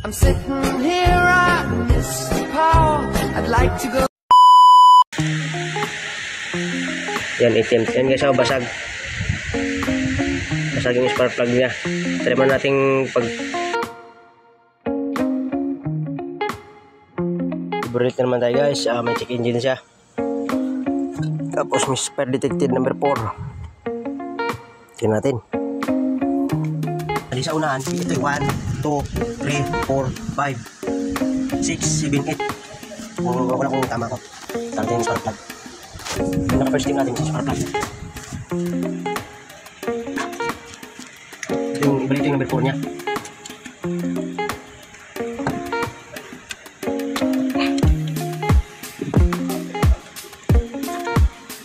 I'm sitting here, I miss the power. I'd like to go. Yan, itim. Yan guys, basag. Basag yung spark plug niya. Try mo nating pag i-burrit naman tayo guys. May check engine siya. Tapos may spare detected number 4. Tingnan natin. Di sa unahan, ito yung 1, 2, 3, 4, 5, 6, 7, 8. Wala kung tama ko. Tama yung spark plug. Pinaka-first thing natin sa spark plug. Ito yung number 4 nya.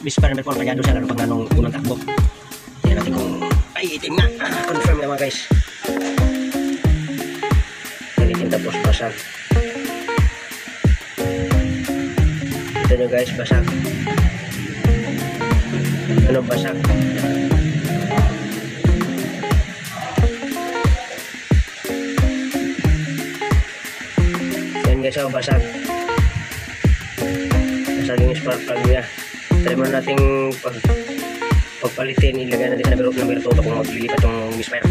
Bis pa number 4, palyado siya lalo pag nanong unang takbo. Tingnan natin kung ay itim nga. Confirm naman guys. Itim tapos basag. Ito nyo guys, basag. Ano basag? Yan guys, basag. Basag yung spark plug niya. Try mo nating pagpalitin, ilagay natin sa number 2 kung maglilipat yung misfire.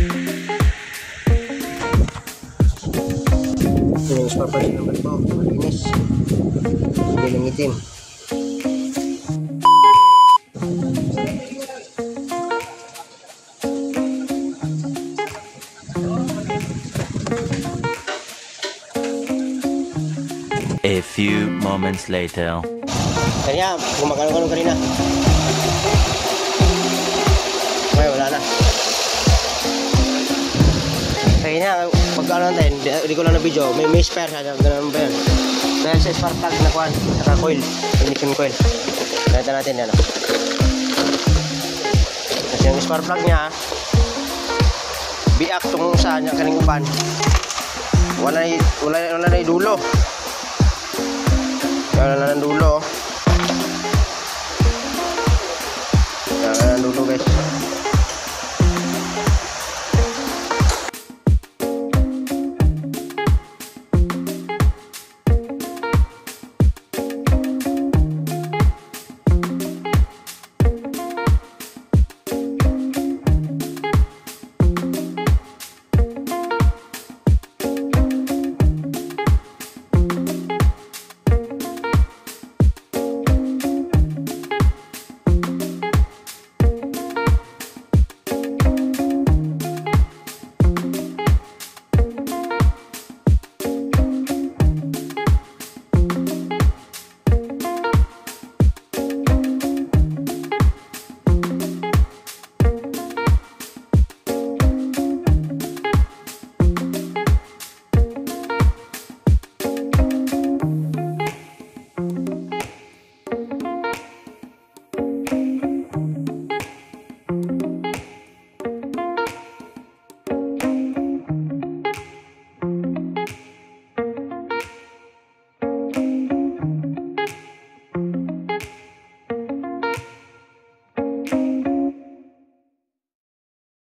Yung spark plug number 2, malinis. Hindi lang itim. A few moments later. Kanya, gumagano-gano kanina. Okay, wala na. Kaya pagkano natin, di ko lang na video, may spare siya, gano'n ba yan? Dahil sa spark plug na kuhan, saka coil, ignition coil. Nakita natin yan. Kasi yung spark plug niya, biak tong saan niya kaning upan. Wala na yung dulo. Wala na ng dulo. Wala na ng dulo guys.